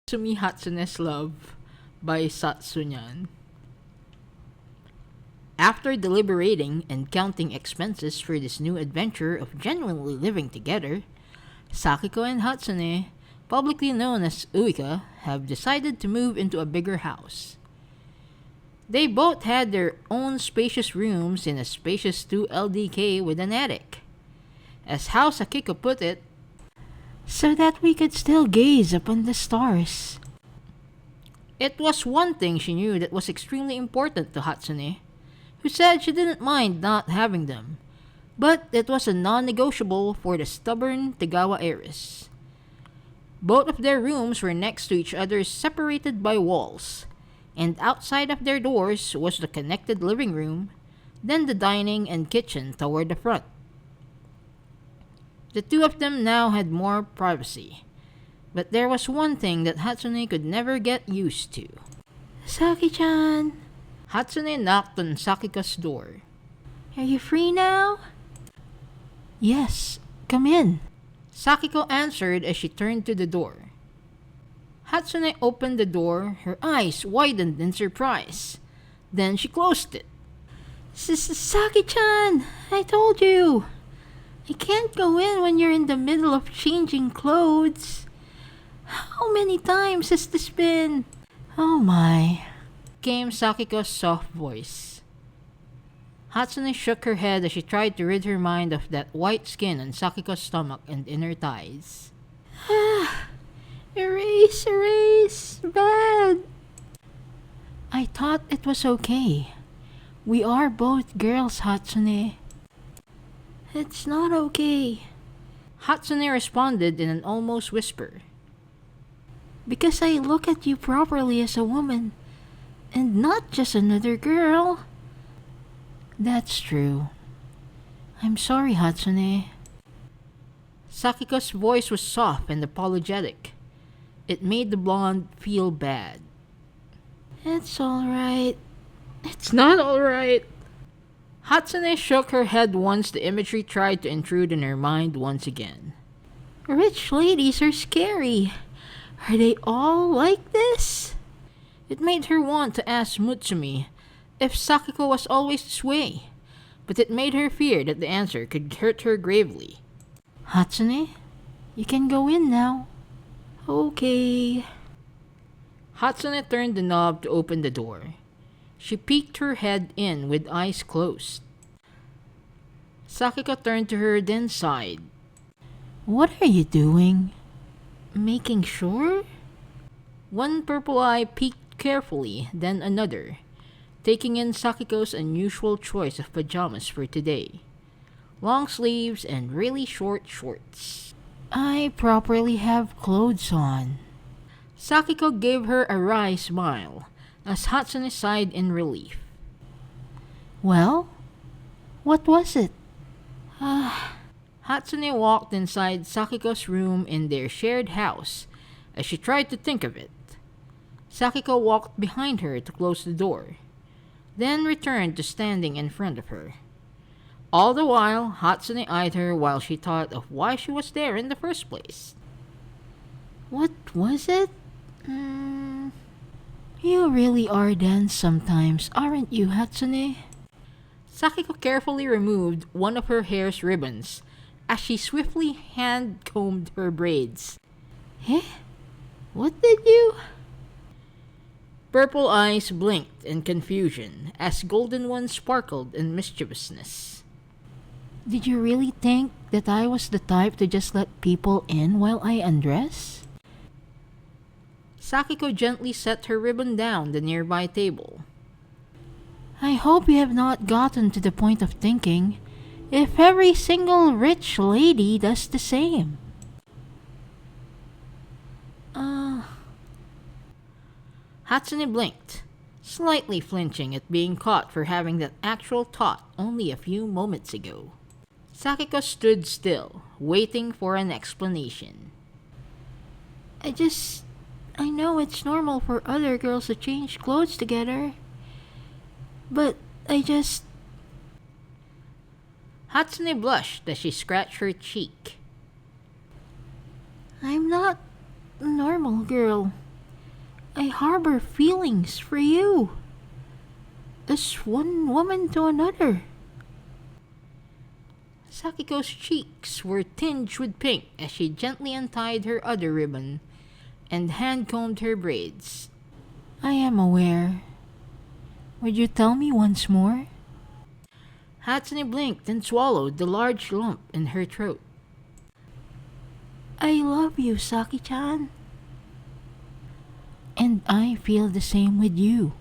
Misumi Hatsune's Love by Satsunyan. After deliberating and counting expenses for this new adventure of genuinely living together, Sakiko and Hatsune, publicly known as Uika, have decided to move into a bigger house. They both had their own spacious rooms in a spacious 2 LDK with an attic. As how Sakiko put it, so that we could still gaze upon the stars. It was one thing she knew that was extremely important to Hatsune, who said she didn't mind not having them, but it was a non-negotiable for the stubborn Tagawa heiress. Both of their rooms were next to each other, separated by walls, and outside of their doors was the connected living room, then the dining and kitchen toward the front. The two of them now had more privacy, but there was one thing that Hatsune could never get used to. Saki-chan! Hatsune knocked on Sakiko's door. Are you free now? Yes, come in. Sakiko answered as she turned to the door. Hatsune opened the door, her eyes widened in surprise. Then she closed it. Saki-chan, I told you. I can't go in when you're in the middle of changing clothes. How many times has this been? Oh my, came Sakiko's soft voice. Hatsune shook her head as she tried to rid her mind of that white skin on Sakiko's stomach and inner thighs. Erase, bad. I thought it was okay. We are both girls, Hatsune. It's not okay. Hatsune responded in an almost whisper. Because I look at you properly as a woman, and not just another girl. That's true. I'm sorry, Hatsune. Sakiko's voice was soft and apologetic. It made the blonde feel bad. It's alright. It's not alright. Hatsune shook her head once the imagery tried to intrude in her mind once again. Rich ladies are scary. Are they all like this? It made her want to ask Mutsumi if Sakiko was always this way, but it made her fear that the answer could hurt her gravely. Hatsune, you can go in now. Okay. Hatsune turned the knob to open the door. She peeked her head in with eyes closed. Sakiko turned to her, then sighed. What are you doing? Making sure? One purple eye peeked carefully, then another, taking in Sakiko's unusual choice of pajamas for today. Long sleeves and really short shorts. I properly have clothes on. Sakiko gave her a wry smile as Hatsune sighed in relief. Well, what was it? Hatsune walked inside Sakiko's room in their shared house as she tried to think of it. Sakiko walked behind her to close the door, then returned to standing in front of her. All the while, Hatsune eyed her while she thought of why she was there in the first place. What was it? You really are dense sometimes, aren't you, Hatsune? Sakiko carefully removed one of her hair's ribbons as she swiftly hand-combed her braids. Eh? What did you? Purple eyes blinked in confusion as golden ones sparkled in mischievousness. Did you really think that I was the type to just let people in while I undress? Sakiko gently set her ribbon down the nearby table. I hope you have not gotten to the point of thinking if every single rich lady does the same. Hatsune blinked, slightly flinching at being caught for having that actual thought only a few moments ago. Sakiko stood still, waiting for an explanation. I know it's normal for other girls to change clothes together, but Hatsune blushed as she scratched her cheek. I'm not a normal girl. I harbor feelings for you. As one woman to another. Sakiko's cheeks were tinged with pink as she gently untied her other ribbon and hand-combed her braids. I am aware. Would you tell me once more? Hatsune blinked and swallowed the large lump in her throat. I love you, Saki-chan. And I feel the same with you.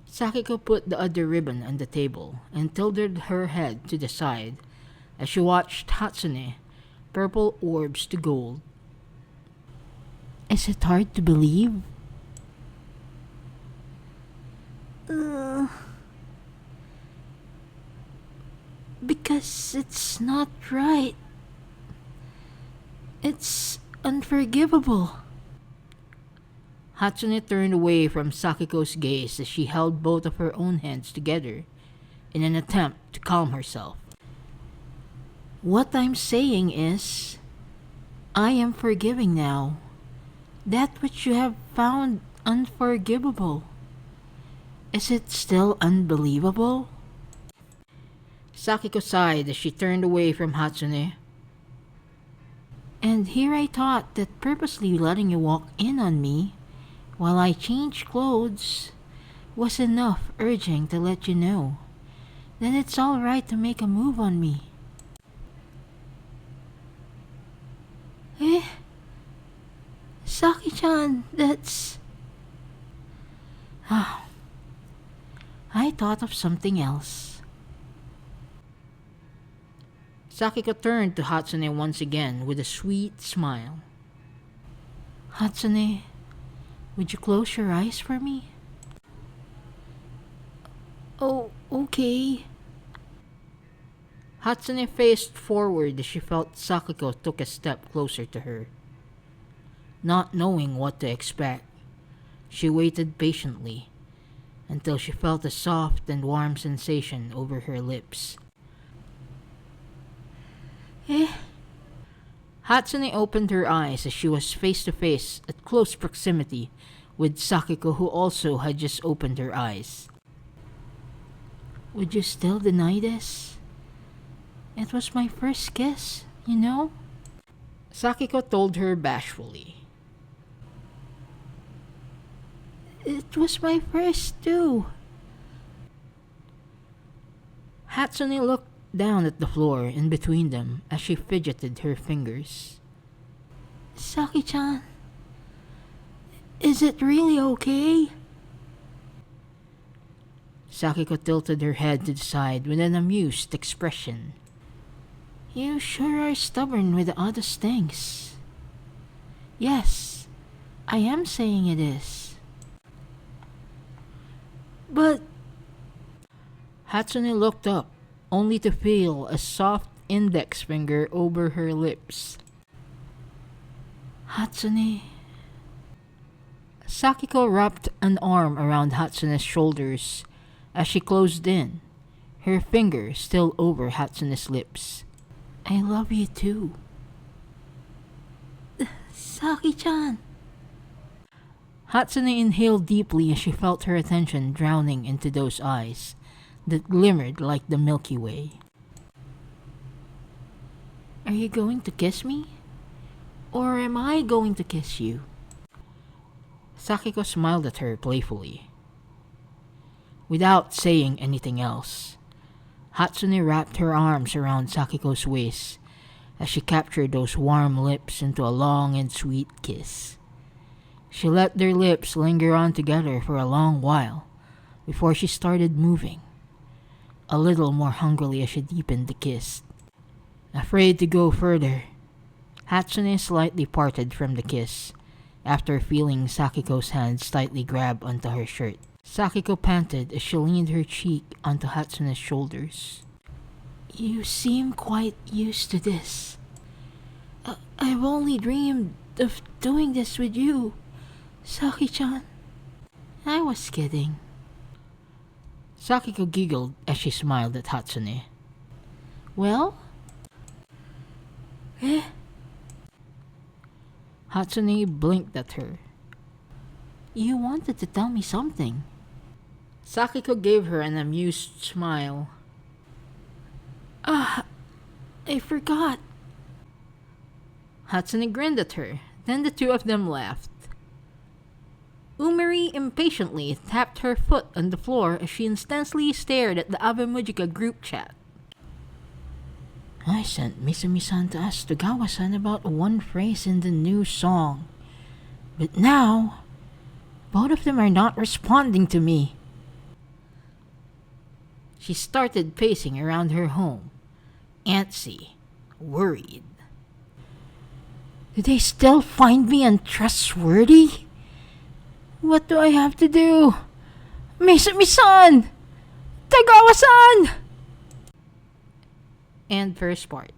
Sakiko put the other ribbon on the table and tilted her head to the side as she watched Hatsune, purple orbs to gold. Is it hard to believe? Because it's not right. It's unforgivable. Hatsune turned away from Sakiko's gaze as she held both of her own hands together in an attempt to calm herself. What I'm saying is, I am forgiving now. That which you have found unforgivable. Is it still unbelievable? Sakiko sighed as she turned away from Hatsune. And here I thought that purposely letting you walk in on me while I changed clothes was enough urging to let you know that it's alright to make a move on me. Saki-chan, that's... I thought of something else. Sakiko turned to Hatsune once again with a sweet smile. Hatsune, would you close your eyes for me? Oh, okay. Hatsune faced forward as she felt Sakiko took a step closer to her. Not knowing what to expect, she waited patiently until she felt a soft and warm sensation over her lips. Hatsune opened her eyes as she was face to face at close proximity with Sakiko, who also had just opened her eyes. Would you still deny this? It was my first kiss, you know? Sakiko told her bashfully. It was my first too. Hatsune looked down at the floor in between them as she fidgeted her fingers. Saki-chan, is it really okay? Sakiko tilted her head to the side with an amused expression. You sure are stubborn with the oddest things. Yes, I am saying it is. But... Hatsune looked up, only to feel a soft index finger over her lips. Hatsune... Sakiko wrapped an arm around Hatsune's shoulders as she closed in, her finger still over Hatsune's lips. I love you too. Saki-chan. Hatsune inhaled deeply as she felt her attention drowning into those eyes that glimmered like the Milky Way. Are you going to kiss me? Or am I going to kiss you? Sakiko smiled at her playfully. Without saying anything else, Hatsune wrapped her arms around Sakiko's waist as she captured those warm lips into a long and sweet kiss. She let their lips linger on together for a long while before she started moving, a little more hungrily as she deepened the kiss. Afraid to go further, Hatsune slightly parted from the kiss after feeling Sakiko's hands tightly grab onto her shirt. Sakiko panted as she leaned her cheek onto Hatsune's shoulders. You seem quite used to this. I've only dreamed of doing this with you, Saki-chan. I was kidding. Sakiko giggled as she smiled at Hatsune. Well? Hatsune blinked at her, You wanted to tell me something. Sakiko gave her an amused smile. Ah, I forgot. Hatsune grinned at her, then the two of them laughed. Umeri impatiently tapped her foot on the floor as she intensely stared at the Abemujika group chat. I sent Misumi-san to ask Togawa-san about one phrase in the new song. But now, both of them are not responding to me. She started pacing around her home, antsy, worried. Do they still find me untrustworthy? What do I have to do? Misumi-san! Togawa-san! And first part.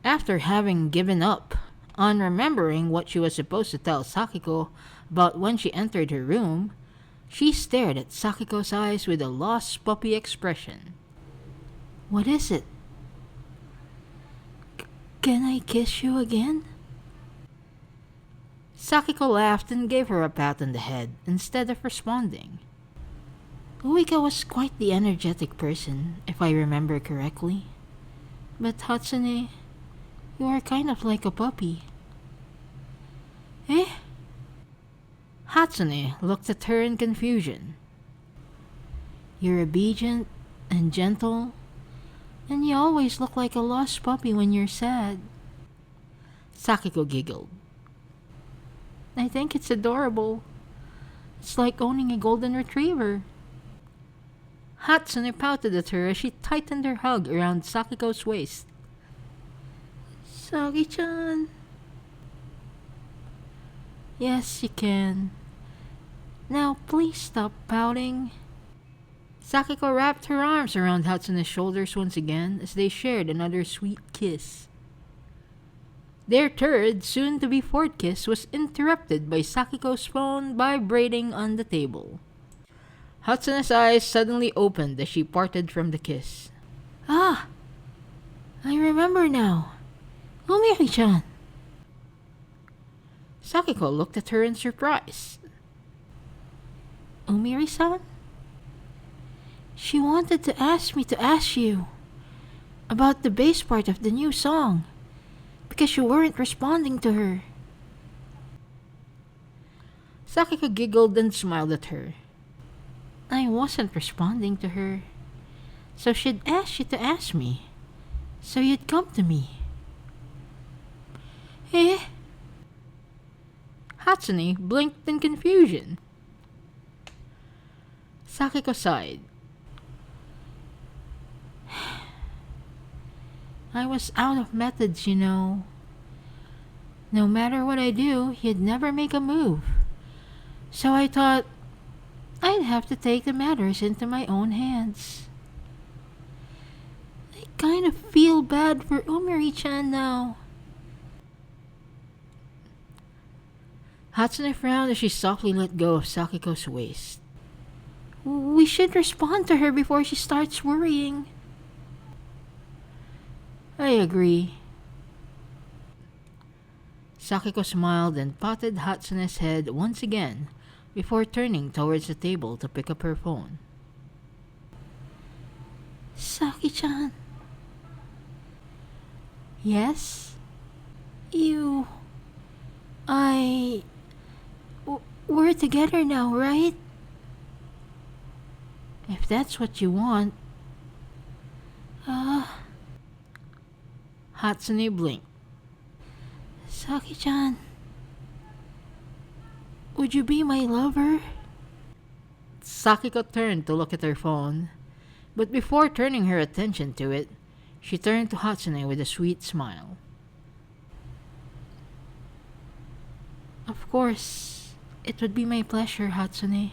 After having given up on remembering what she was supposed to tell Sakiko about when she entered her room, she stared at Sakiko's eyes with a lost puppy expression. What is it? Can I kiss you again? Sakiko laughed and gave her a pat on the head instead of responding. Uika was quite the energetic person, if I remember correctly. But Hatsune, you are kind of like a puppy. Eh? Hatsune looked at her in confusion. You're obedient and gentle, and you always look like a lost puppy when you're sad. Sakiko giggled. I think it's adorable. It's like owning a golden retriever. Hatsune pouted at her as she tightened her hug around Sakiko's waist. Saki-chan. Yes, you can. Now please stop pouting. Sakiko wrapped her arms around Hatsune's shoulders once again as they shared another sweet kiss. Their third, soon-to-be fourth kiss was interrupted by Sakiko's phone vibrating on the table. Hatsune's eyes suddenly opened as she parted from the kiss. Ah! I remember now. Umiri-chan. Sakiko looked at her in surprise. Umiri-san? She wanted to ask me to ask you about the bass part of the new song because you weren't responding to her. Sakiko giggled and smiled at her. I wasn't responding to her, so she'd asked you to ask me, so you'd come to me. Eh? Hatsune blinked in confusion. Sakiko sighed. I was out of methods, you know. No matter what I do, he'd never make a move. So I thought I'd have to take the matters into my own hands. I kind of feel bad for Umiri-chan now. Hatsune frowned as she softly let go of Sakiko's waist. We should respond to her before she starts worrying. I agree. Sakiko smiled and patted Hatsune's head once again before turning towards the table to pick up her phone. Saki-chan. Yes? We're together now, right? If that's what you want. Hatsune blinked. Saki-chan, would you be my lover? Sakiko turned to look at her phone, but before turning her attention to it, she turned to Hatsune with a sweet smile. Of course, it would be my pleasure, Hatsune.